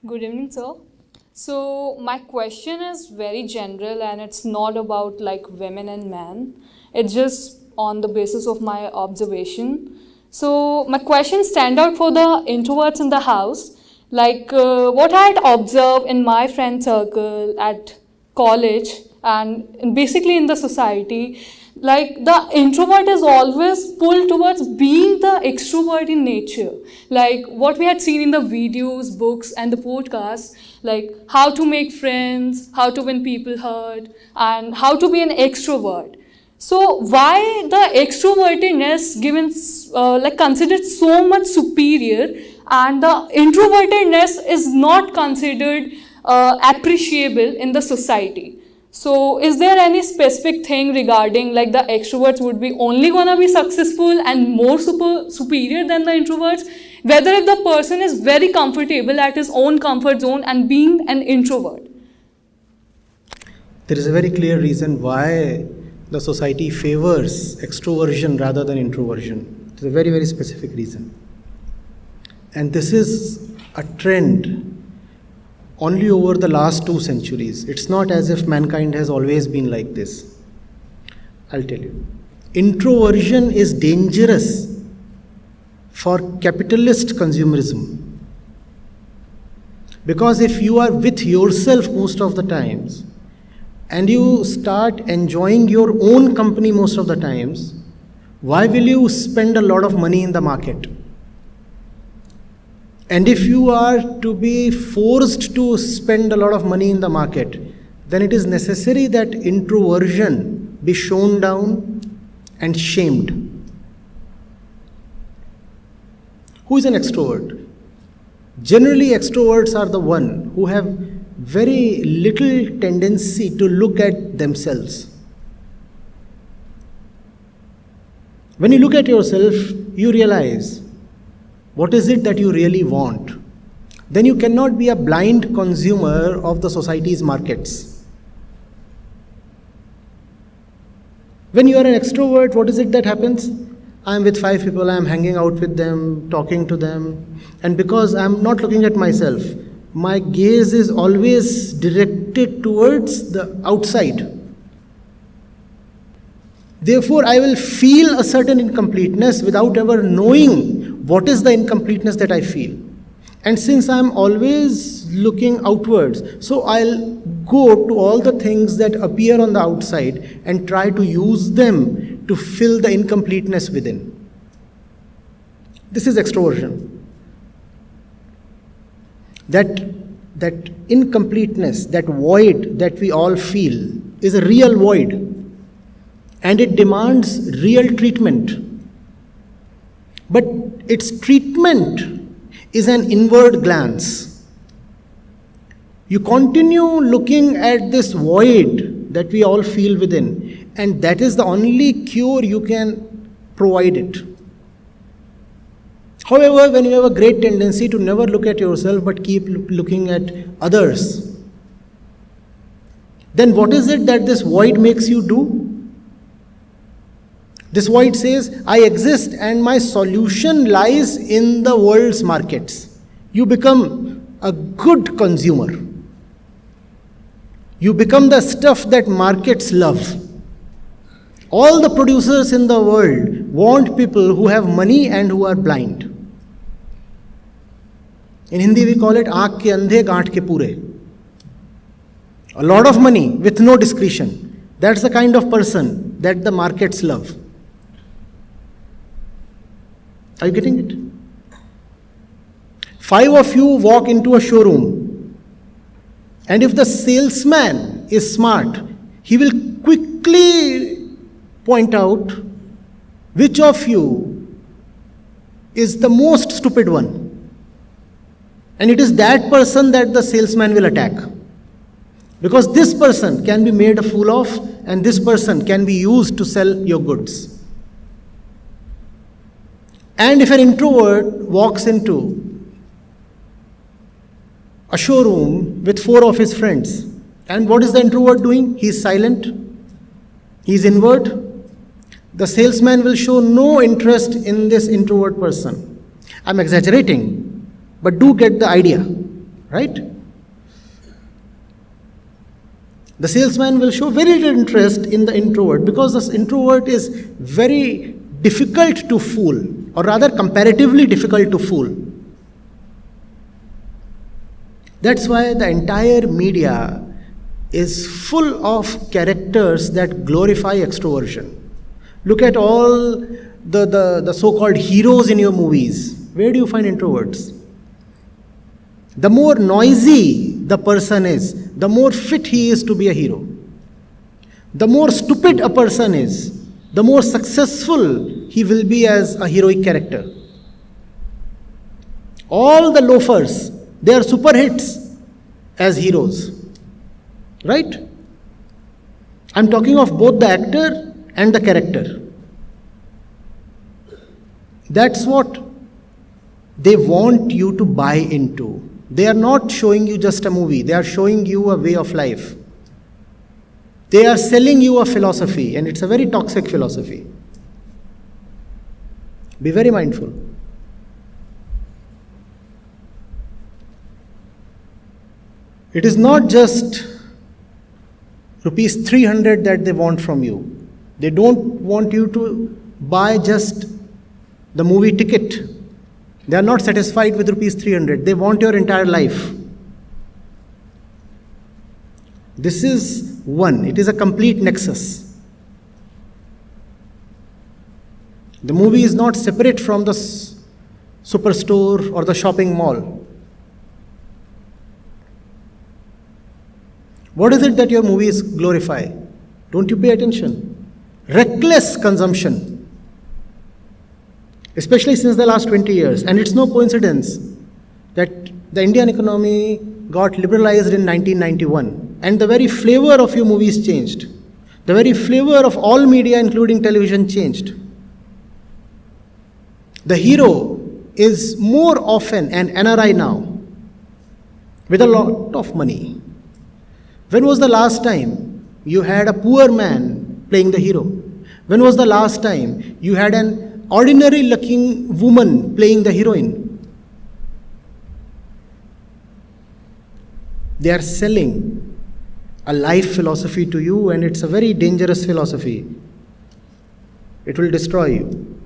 Good evening, sir. So my question is very general and it's not about like women and men. It's just on the basis of my observation. So my question stand out for the introverts in the house. Like what I had observed in my friend circle at college and basically in the society, like the introvert is always pulled towards being the extrovert in nature, like what we had seen in the videos, books and the podcasts, like how to make friends, how to win people heard, and how to be an extrovert. So why the extrovertedness given like considered so much superior and the introvertedness is not considered appreciable in the society? So is there any specific thing regarding like the extroverts would be only gonna be successful and more superior than the introverts? Whether if the person is very comfortable at his own comfort zone and being an introvert? There is a very clear reason why the society favors extroversion rather than introversion. There's a very, very specific reason. And this is a trend only over the last 2 centuries. It's not as if mankind has always been like this. I'll tell you. Introversion is dangerous for capitalist consumerism. Because if you are with yourself most of the times, and you start enjoying your own company most of the times, why will you spend a lot of money in the market? And if you are to be forced to spend a lot of money in the market, then it is necessary that introversion be shown down and shamed. Who is an extrovert? Generally, extroverts are the one who have very little tendency to look at themselves. When you look at yourself, you realize what is it that you really want. Then you cannot be a blind consumer of the society's markets. When you are an extrovert, what is it that happens? I am with 5 people, I am hanging out with them, talking to them, and because I am not looking at myself, my gaze is always directed towards the outside. Therefore, I will feel a certain incompleteness without ever knowing what is the incompleteness that I feel. And since I am always looking outwards, so I'll go to all the things that appear on the outside and try to use them to fill the incompleteness within. This is extroversion. That incompleteness, that void that we all feel is a real void, and it demands real treatment. But its treatment is an inward glance. You continue looking at this void that we all feel within, and that is the only cure you can provide it. However, when you have a great tendency to never look at yourself but keep looking at others, then what is it that this void makes you do? This void says, I exist and my solution lies in the world's markets. You become a good consumer. You become the stuff that markets love. All the producers in the world want people who have money and who are blind. In Hindi we call it aankh ke andhe gaanth ke pure. A lot of money with no discretion. That's the kind of person that the markets love. Are you getting it? 5 of you walk into a showroom, and if the salesman is smart, he will quickly point out which of you is the most stupid one. And it is that person that the salesman will attack. Because this person can be made a fool of, and this person can be used to sell your goods. And if an introvert walks into a showroom with 4 of his friends, and what is the introvert doing? He is silent, he is inward. The salesman will show no interest in this introvert person. I'm exaggerating, but do get the idea. right? The salesman will show very little interest in the introvert because this introvert is very difficult to fool, or rather comparatively difficult to fool. That's why the entire media is full of characters that glorify extroversion. Look at all the so-called heroes in your movies. Where do you find introverts? The more noisy the person is, the more fit he is to be a hero. The more stupid a person is, the more successful he will be as a heroic character. All the loafers, they are super hits as heroes. Right? I'm talking of both the actor and the character. That's what they want you to buy into. They are not showing you just a movie, they are showing you a way of life. They are selling you a philosophy, and it's a very toxic philosophy. Be very mindful. It is not just rupees 300 that they want from you. They don't want you to buy just the movie ticket. They are not satisfied with rupees 300. They want your entire life. This is one. It is a complete nexus. The movie is not separate from the superstore or the shopping mall. What is it that your movies glorify? Don't you pay attention? Reckless consumption. Especially since the last 20 years. And it's no coincidence that the Indian economy got liberalized in 1991. And the very flavor of your movies changed. The very flavor of all media, including television, changed. The hero is more often an NRI now, with a lot of money. When was the last time you had a poor man playing the hero? When was the last time you had an ordinary looking woman playing the heroine? They are selling a life philosophy to you, and it's a very dangerous philosophy. It will destroy you.